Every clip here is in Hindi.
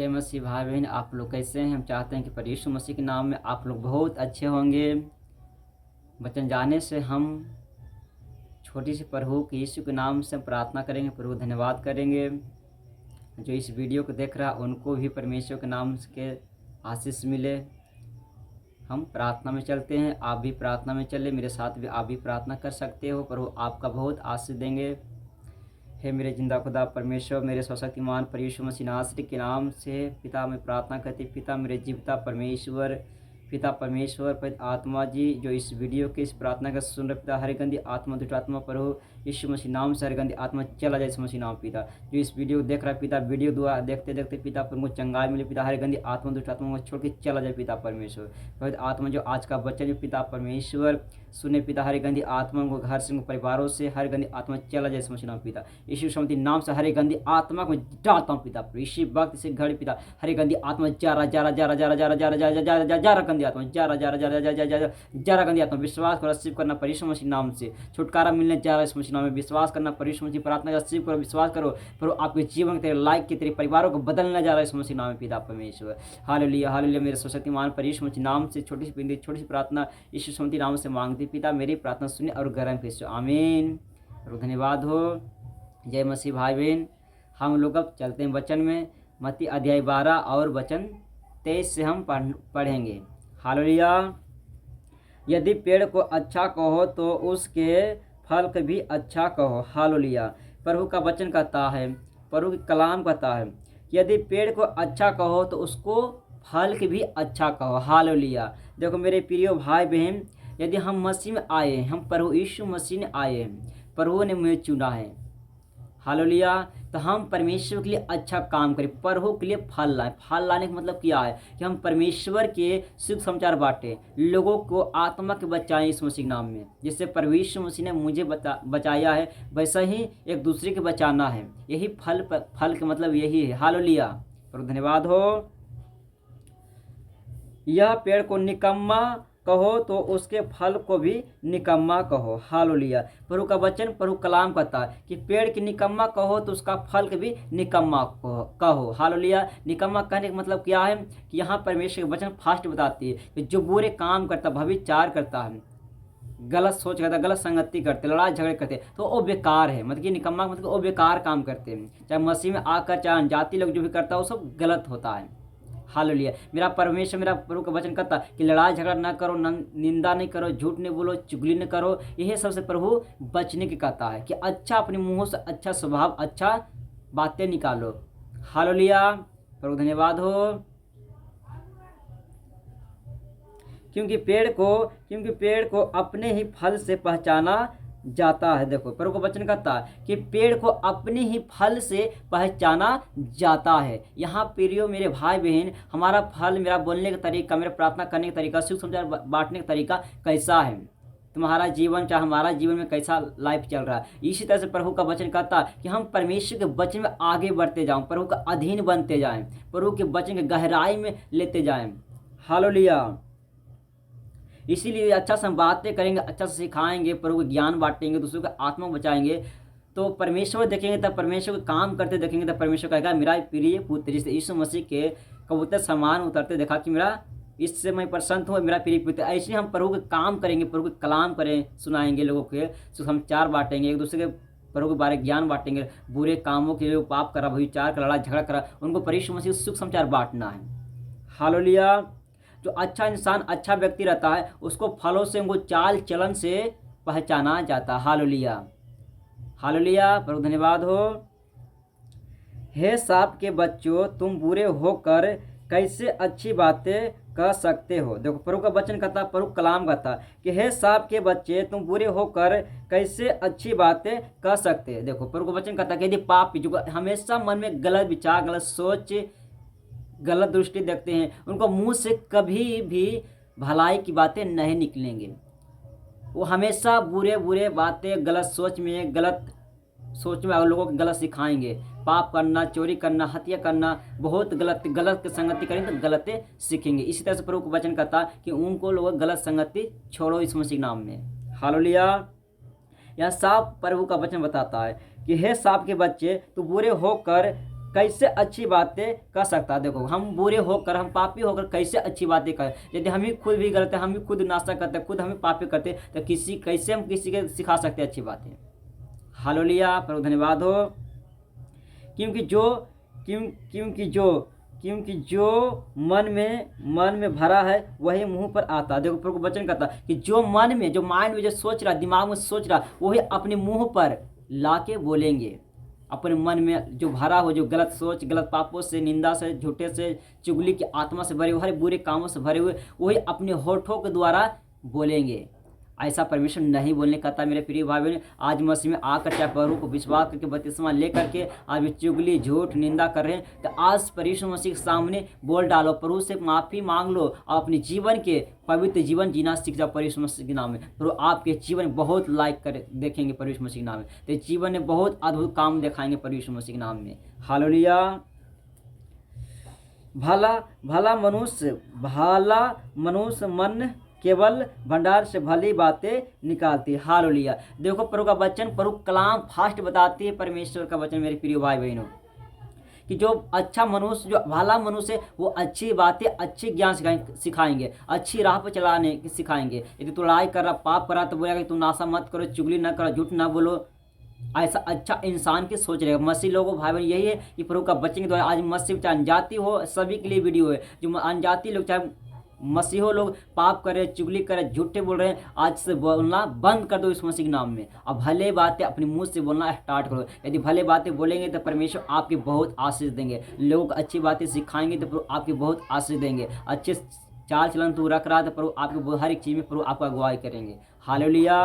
जय मसीह भाई बहन, आप लोग कैसे हैं। हम चाहते हैं कि प्रभु यीशु मसीह के नाम में आप लोग बहुत अच्छे होंगे। वचन जाने से हम छोटी सी प्रभु के यीशु के नाम से प्रार्थना करेंगे, प्रभु धन्यवाद करेंगे। जो इस वीडियो को देख रहा है उनको भी परमेश्वर के नाम के आशीष मिले। हम प्रार्थना में चलते हैं, आप भी प्रार्थना में चले, मेरे साथ भी आप भी प्रार्थना कर सकते हो। प्रभु आपका बहुत आशीष देंगे। हे मेरे जिंदा खुदा परमेश्वर, मेरे स्वशक्तिमान प्रभु यीशु मसीह नासरी के नाम से पिता मैं प्रार्थना करती। पिता मेरे जीवता परमेश्वर, पिता परमेश्वर पवित्र आत्मा जी जो इस वीडियो के इस प्रार्थना का सुन रहे पिता, हर गंदी आत्मा दुष्ट आत्मा प्रभु यीशु मसीह नाम से हर गंदी आत्मा चला जाए यीशु मसीह नाम। पिता जो इस वीडियो को देख रहा है पिता, वीडियो द्वारा देखते देखते पिता पर मुझे चंगाई मिले। पिता हर गंदी आत्मा दुष्ट आत्मा को छोड़ के चला जाए पिता परमेश्वर। पवित्र आत्मा जो आज का बच्चा जो पिता परमेश्वर सुने पिता, हर गंदी आत्मा को घर से परिवारों से हर गंदी आत्मा चला जाए यीशु मसीह नाम। पिता यीशु मसीह नाम से हर गंदी आत्मा को डालता हूँ पिता, इसी वक्त से घड़ी पिता हर गंदी आत्मा जारा जारा जारा जारा जारा जारा जारा जारा जारा जारा गंदी आत्मा जारा जारा जारा जारा जारा जारा गंदी आत्मा विश्वास को रिसीव करना यीशु मसीह नाम से छुटकारा मिलने जा रहा है यीशु मसीह नाम में विश्वास करना यीशु मसीह प्रार्थना का रिसीव करो, विश्वास करो। पर आपके जीवन के तेरे लाइक के तेरे परिवारों को बदलने जा रहा है यीशु मसीह नाम में पिता परमेश्वर। Hallelujah hallelujah. मेरे स्वशक्तिमान यीशु मसीह नाम से छोटी सी प्रार्थना यीशु मसीह नाम से मांगती पिता, मेरी प्रार्थना सुने और ग्रहण कीजिए। आमीन। और धन्यवाद हो। जय मसीह भाई बहन, हम लोग अब चलते हैं वचन में। मत्ती अध्याय 12 और वचन 23 से हम पढ़ेंगे। हालेलुया। यदि पेड़ को अच्छा कहो तो उसके फल को भी अच्छा कहो। हालेलुया। प्रभु का वचन कहता है, प्रभु की कलाम कहता है, यदि पेड़ को अच्छा कहो तो उसको फल के भी अच्छा कहो। हालेलुया। देखो मेरे प्रिय भाई बहन, यदि हम मसीह में आए हैं, हम प्रभु यीशु मसीह ने आए हैं, प्रभु ने मुझे चुना है। हालेलुया। तो हम परमेश्वर के लिए अच्छा काम करें, प्रभु के लिए फल लाएं। फल लाने का मतलब क्या है कि हम परमेश्वर के शुभ समाचार बांटें, लोगों को आत्मा के बचाएं इस मसीह नाम में। जिससे प्रभु यीशु मसीह ने मुझे बचाया है, वैसा ही एक दूसरे के बचाना है। यही फल का मतलब यही है। हालेलुया। प्रभु धन्यवाद हो। यह पेड़ को निकम्मा कहो तो उसके फल को भी निकम्मा कहो। हालेलुया। प्रभु का वचन, प्रभु कलाम कहता है कि पेड़ की निकम्मा कहो तो उसका फल के भी निकम्मा कहो। हालेलुया। निकम्मा कहने का मतलब क्या है कि यहाँ परमेश्वर के वचन फास्ट बताती है कि जो बुरे काम करता, भविचार करता है, गलत सोच करता, गलत संगति करते, लड़ाई झगड़े करते, तो वो बेकार है। मतलब कि निकम्मा मतलब वो बेकार काम करते हैं। चाहे मसीह में आकर चाहे जाति लोग जो भी करता है वो सब गलत होता है। हालेलुया। मेरा परमेश्वर, मेरा प्रभु का वचन कहता कि लड़ाई झगड़ा ना करो, निंदा नहीं करो, झूठ नहीं बोलो, चुगली नहीं करो। यही सबसे प्रभु बचने की कहता है कि अच्छा अपने मुंहों से अच्छा स्वभाव, अच्छा बातें निकालो। हालेलुया। प्रभु धन्यवाद हो। क्योंकि पेड़ को अपने ही फल से पहचाना जाता है। देखो प्रभु का वचन कहता है कि पेड़ को अपने ही फल से पहचाना जाता है। यहाँ प्रियो मेरे भाई बहन, हमारा फल, मेरा बोलने का तरीका, मेरा प्रार्थना करने का तरीका, सुख समाचार बांटने का तरीका कैसा है, तुम्हारा जीवन चाहे हमारा जीवन में कैसा लाइफ चल रहा है। इसी तरह से प्रभु का वचन कहता है कि हम परमेश्वर के वचन में आगे बढ़ते जाएं, प्रभु का अधीन बनते जाएं, प्रभु के वचन के गहराई में लेते जाएं। हालेलुया। इसीलिए अच्छा से हम बातें करेंगे, अच्छा से सिखाएंगे, प्रभु को ज्ञान बांटेंगे, दूसरों को आत्मा बचाएंगे, तो परमेश्वर देखेंगे, तब परमेश्वर को काम करते देखेंगे, तब परमेश्वर कहेगा मेरा प्रिय पुत्र। जिससे यीशु मसीह के कबूतर समान उतरते देखा कि मेरा इससे मैं प्रसन्न हूँ, मेरा प्रिय पुत्र। ऐसे हम प्रभु के काम करेंगे, प्रभु के कलाम करें, सुनाएंगे, लोगों के समाचार बांटेंगे, एक दूसरे के प्रभु के बारे में ज्ञान बांटेंगे। बुरे कामों के लिए पाप करा, भविचार करा, लड़ाई झगड़ा करा, उनको प्रभु यीशु मसीह सुख समाचार बांटना है। हालेलुया। जो अच्छा इंसान, अच्छा व्यक्ति रहता है, उसको फलों से, उनको चाल चलन से पहचाना जाता है। हालेलुया। हालेलुया। प्रभु धन्यवाद हो। हे सांप के बच्चों, तुम बुरे होकर कैसे अच्छी बातें कह सकते हो। देखो प्रभु का वचन कहता, प्रभु कलाम कहता कि हे सांप के बच्चे, तुम बुरे होकर कैसे अच्छी बातें कह सकते हैं। देखो प्रभु का वचन कहता कि यदि पापी जो हमेशा मन में गलत विचार, गलत सोच, गलत दृष्टि देखते हैं, उनको मुंह से कभी भी भलाई की बातें नहीं निकलेंगे। वो हमेशा बुरे बातें, गलत सोच में लोगों को गलत सिखाएंगे। पाप करना, चोरी करना, हत्या करना, बहुत गलत संगति करेंगे तो गलत सीखेंगे। इसी तरह से प्रभु का वचन कहता कि उनको लोग गलत संगति छोड़ो इस मसीह नाम में। हालेलुया। यह साफ प्रभु का वचन बताता है कि हे सांप के बच्चे, तू बुरे होकर कैसे अच्छी बातें कर सकता है। देखो हम बुरे होकर, हम पापी होकर कैसे अच्छी बातें करें। यदि हम ही खुद भी गलत है, हम ही खुद नाशा करते, खुद हम ही पापी करते, तो कैसे हम किसी के सिखा सकते हैं अच्छी बातें। हालेलुया, प्रभु धन्यवाद हो। क्योंकि जो क्यों क्योंकि जो क्योंकि जो मन में भरा है वही मुंह पर आता है। देखो प्रभु वचन कहता है कि जो मन में, जो माइंड में जो सोच रहा, दिमाग में सोच रहा, वही अपने मुंह पर लाके बोलेंगे। अपने मन में जो भरा हो, जो गलत सोच, गलत पापों से, निंदा से, झूठे से, चुगली की आत्मा से भरे हुए, हर बुरे कामों से भरे हुए, वही अपने होठों के द्वारा बोलेंगे। ऐसा परमेश्वर नहीं बोलने कहता। मेरे प्रिय भाई बहन, आज मसीह में आकर चाहे प्रभु को विश्वास करके बपतिस्मा लेकर के आज भी चुगली, झूठ, निंदा कर रहे हैं, तो आज परमेश्वर मसीह के सामने बोल डालो, प्रभु से माफ़ी मांग लो और अपने जीवन के पवित्र जीवन जीना सीख जाओ परमेश्वर मसीह के नाम में। प्रभु आपके जीवन बहुत लाइक कर देखेंगे परमेश्वर मसीह के नाम में, तो जीवन में बहुत अद्भुत काम दिखाएंगे परमेश्वर मसीह के नाम में। हालेलुया। भला मनुष्य मन केवल भंडार से भली बातें निकालती है। हालेलुया। देखो प्रभु का वचन, प्रभु कलाम फास्ट बताती है परमेश्वर का वचन। मेरे प्रिय भाई बहनों, कि जो अच्छा मनुष्य, जो भला मनुष्य है, वो अच्छी बातें, अच्छे ज्ञान सिखाएंगे, अच्छी राह पर चलाने सिखाएंगे। यदि तू लड़ाई कर रहा, पाप कर रहा, तो बोलेगा कि तू नाशा मत करो, चुगली ना करो, झूठ ना बोलो। ऐसा अच्छा इंसान की सोच रहेगा। मसीह लोगों भाई बहन, यही है कि प्रभु का वचन के द्वारा आज मसीह चाहे अनजाति हो, सभी के लिए वीडियो है। जो अनजाति लोग, चाहे मसीहो लोग पाप करे, चुगली करे, झूठे बोल रहे हैं, आज से बोलना बंद कर दो इस मसीह के नाम में। अब भले बातें अपने मुंह से बोलना स्टार्ट करो। यदि भले बातें बोलेंगे तो परमेश्वर आपकी बहुत आशीष देंगे। लोग अच्छी बातें सिखाएंगे तो प्रभु आपकी बहुत आशीष देंगे। अच्छे चाल चलन तू रख रहा है तो प्रभु आपके हर एक चीज़ में प्रभु आपका अगुवाई करेंगे। हालेलुया।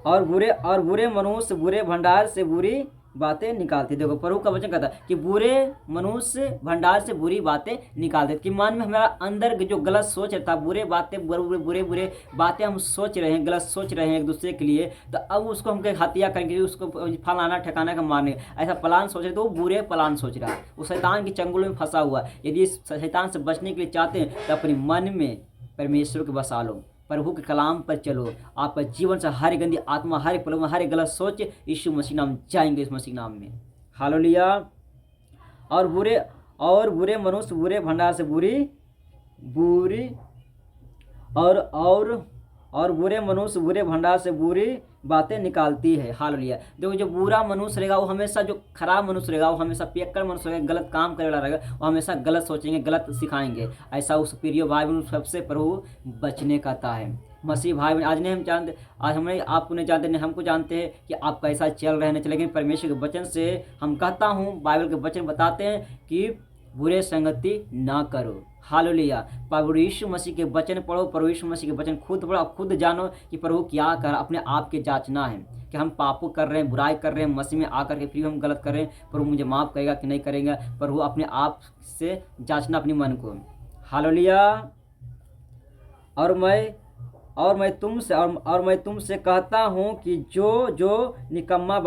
और बुरे मनुष्य बुरे भंडार से बुरी बातें निकालते। देखो प्रभु का वचन कहता है कि बुरे मनुष्य भंडार से बुरी बातें निकालते। कि मन में हमारा अंदर जो गलत सोच रहता, बुरे बातें, बुरे बातें हम सोच रहे हैं, गलत सोच रहे हैं एक दूसरे के लिए, तो अब उसको हम हत्या करेंगे, उसको फलाना ठिकाना का मारने, ऐसा प्लान सोच रहे, तो वो बुरे प्लान सोच रहा है, वो शैतान की चंगुल में फंसा हुआ। यदि इस शैतान से बचने के लिए चाहते हैं तो अपने मन में परमेश्वर को बसा लो, प्रभु के कलाम पर चलो। आपका जीवन से हर गंदी आत्मा, हर पल में हर गलत सोच यीशु मसीह नाम जाएंगे इस मसीह नाम में। हालेलुया। और बुरे मनुष्य बुरे भंडार से बुरी और बुरे मनुष्य बुरे भंडार से बुरी बातें निकालती है। हालेलुया। देखो जो बुरा मनुष्य रहेगा वो हमेशा, जो खराब मनुष्य रहेगा वो हमेशा पियक्कड़ मनुष्य रहेगा, गलत काम करने वाला रहेगा, वो हमेशा गलत सोचेंगे, गलत सिखाएंगे। ऐसा उस प्रिय भाई बहन सबसे प्रभु बचने कहता है। मसीह भाई बहन, आज नहीं हम जानते, आज हमें आपको नहीं जानते, नहीं हमको जानते हैं कि आप कैसा चल रहे हैं, लेकिन परमेश्वर के वचन से हम कहता हूँ, बाइबल के वचन बताते हैं कि बुरे संगति ना करो। हालेलुया। प्रभु यीशु मसीह के वचन पढ़ो, प्रभु यीशु मसीह के वचन खुद पढ़ो, खुद जानो कि प्रभु क्या कर, अपने आप के जांचना है कि हम पापों कर रहे हैं, बुराई कर रहे हैं, मसीह में आकर के फिर हम गलत कर रहे हैं, प्रभु मुझे माफ़ करेगा कि नहीं करेगा। प्रभु अपने आप से जांचना अपने मन को। हालेलुया। और मैं तुमसे कहता हूँ कि जो निकम्मा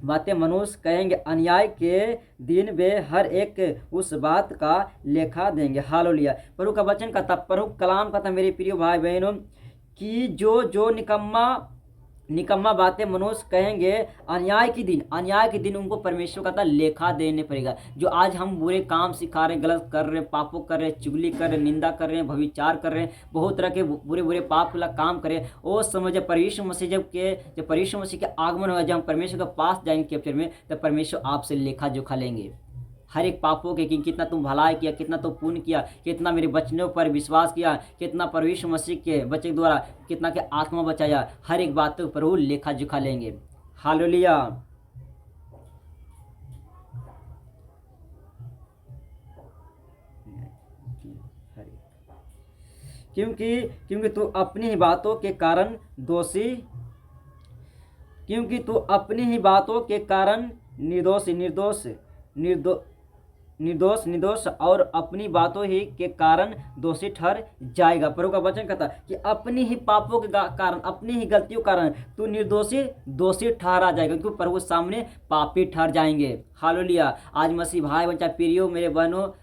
बातें मनुष्य कहेंगे, अन्याय के दिन वे हर एक उस बात का लेखा देंगे। हालेलुया। प्रभु का वचन कहता, प्रभु कलाम कहता मेरे प्रिय भाई बहनों, कि जो निकम्मा बातें मनुष्य कहेंगे, अन्याय के दिन उनको परमेश्वर कहता लेखा देने पड़ेगा। जो आज हम बुरे काम सिखा रहे हैं, गलत कर रहे हैं, पापों कर रहे हैं, चुगली कर रहे हैं, निंदा कर रहे हैं, भविचार कर रहे हैं, बहुत तरह के बुरे पाप वाला काम कर रहे हैं, वो समय जब परमेश्वर मसीह के आगमन होगा, जब हम परमेश्वर के पास जाएंगे कैप्चर में, तब परमेश्वर आपसे लेखा जोखा लेंगे हर एक पापों के, कि कितना तुम भलाई किया, कितना तुम पुण्य किया, कितना मेरे वचनों पर विश्वास किया, कितना परमेश्वर मसीह के वचन के द्वारा कितना के आत्मा बचाया। हर एक बात पर वो लेखा जोखा लेंगे। हालेलुया। क्योंकि तू अपनी ही बातों के कारण निर्दोष और अपनी बातों ही के कारण दोषी ठहर जाएगा। प्रभु का वचन कहता है कि अपनी ही पापों के कारण, अपनी ही गलतियों के कारण तू दोषी ठहरा जाएगा, क्योंकि प्रभु सामने पापी ठहर जाएंगे। हालेलुया। आज मसीह भाई बच्चा प्रियो मेरे बहनों,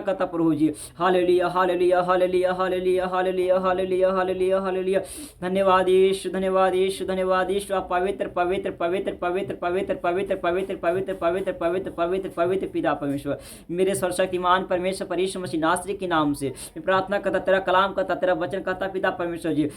प्रार्थना करता प्रभु जी। Hallelujah hallelujah hallelujah hallelujah hallelujah hallelujah hallelujah hallelujah. धन्यवाद यीशु, धन्यवाद यीशु, धन्यवाद यीशु। आप पवित्र पवित्र पवित्र पवित्र पवित्र पवित्र पवित्र पवित्र पवित्र पवित्र पवित्र पवित्र पिता परमेश्वर, मेरे सर्वशक्तिमान परमेश्वर पर यीशु मसीह नासरी के नाम से मैं प्रार्थना करता, तेरा कलाम करता, तेरा वचन करता पिता परमेश्वर जी।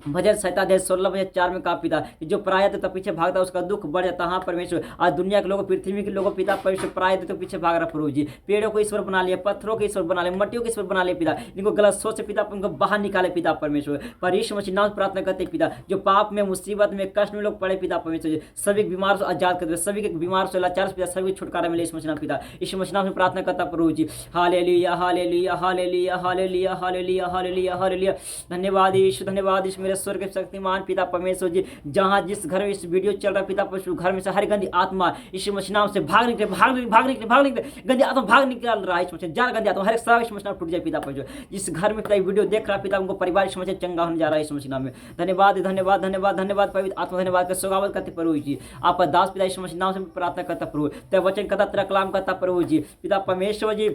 भजन संहिता अध्याय 16 में कहा पिता कि जो पराया तो पीछे भागता उसका दुख बढ़ जाता। हाँ परमेश्वर, आज दुनिया के लोगों, पृथ्वी के लोगों पिता परमेश्वर पराया तो पीछे भाग रहा प्रभु जी। पेड़ों को ईश्वर बना लिया, पत्थरों को ईश्वर बना लिया, मट्टियों को ईश्वर बना लिया पिता। इनको गलत सोच से पिता उनको बाहर निकाले पिता परमेश्वर। पर यीशु मसीह नाम प्रार्थना करते पिता, जो पाप में, मुसीबत में, कष्ट में लोग पड़े पिता परमेश्वर जी, सभी बीमार से आजाद कर दे, सभी के बीमार से लाचार से पिता सभी छुटकारा मिले यीशु मसीह पिता। यीशु मसीह नाम से प्रार्थना करता प्रभु जी। Hallelujah hallelujah hallelujah hallelujah hallelujah hallelujah hallelujah. धन्यवाद यीशु, धन्यवाद यीशु, मेरे स्वर्ग के शक्तिमान पिता परमेश्वर जी। जहां जिस घर में इस वीडियो चल रहा पिता परमेश्वर, घर में से हर गंदी आत्मा यीशु मसीह नाम से भाग निकले, भाग निकले, भाग निकले, भाग निकले, गंदी आत्मा भाग निकल रहा है यीशु मसीह, जार गंदी आत्मा हर एक श्राप यीशु मसीह नाम टूट जाए पिता परमेश्वर। जिस घर में पिता वीडियो देख रहा पिता उनको परिवार यीशु मसीह चंगा होने जा रहा है यीशु मसीह नाम में। धन्यवाद धन्यवाद धन्यवाद धन्यवाद पवित्र आत्मा, धन्यवाद का स्वागत करते प्रभु जी। आपका दास पिता यीशु मसीह नाम से प्रार्थना करता प्रभु, तेरा वचन करता, तेरा कलाम करता प्रभु जी। पिता परमेश्वर जी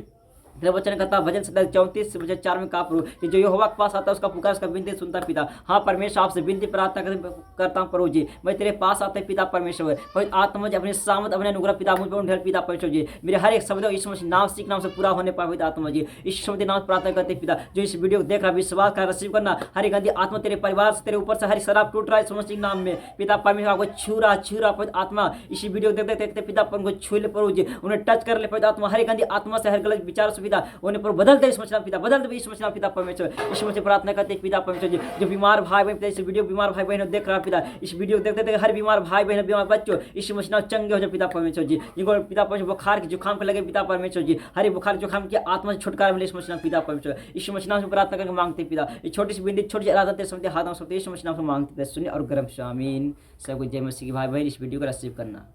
तेरा वचन करता, भजन संहिता 34 में कहा प्रभु कि जो यहोवा के पास आता है उसका पुकार, उसका विनती सुनता पिता। हाँ परमेश्वर, आपसे विनती प्रार्थना करता हूँ प्रभु जी, मैं तेरे पास आते पिता परमेश्वर। पवित्र आत्मा जी अपने सामत अपने अनुग्रह पिता मुझ पर ढेर पिता परमेश्वर जी। मेरे हर एक शब्द यीशु मसीह नाम सीख नाम से पूरा होने पाए पवित्र आत्मा जी। यीशु मसीह नाम प्रार्थना करते पिता, जो इस वीडियो को देख रहा विश्वास कर रिसीव करना, हर एक गंदी आत्मा तेरे परिवार से, तेरे ऊपर से हर शराब टूट रहा है यीशु मसीह नाम में पिता परमेश्वर। आपको छू रहा पवित्र आत्मा, इसी वीडियो देखते देखते पिता पर उनको छू ले प्रभु जी, उन्हें टच कर ले पवित्र आत्मा, हर एक गंदी आत्मा से, हर गलत विचार से पिता उन्हें प्रभु बदल दे समझना पिता, बदल दे समझना पिता परमेश्वर। इस मुझे प्रार्थना करते पिता परमेश्वर जी, जो बीमार भाई बहन पिता, इस वीडियो बीमार भाई बहन देख रहा पिता, इस वीडियो देखते देखते हर बीमार भाई बहन, बीमार बच्चों इस महीना चंगे हो जाए पिता परमेश्वर जी। जिनको पिता परमेश्वर बुखार के जुकाम पे लगे पिता परमेश्वर जी, हर बुखार जुकाम की आत्मा से छुटकारा मिले इस महीना पिता परमेश्वर। इस महीना से प्रार्थना करके मांगते पिता, इस छोटी सी बिंदी छोटी सी आराधना तेरे समझते हाथ में इस महीना से मांगते सुनिए और गर्म शामीन। सब कुछ जय मसीह की भाई बहन इस वीडियो को रिसीव करना।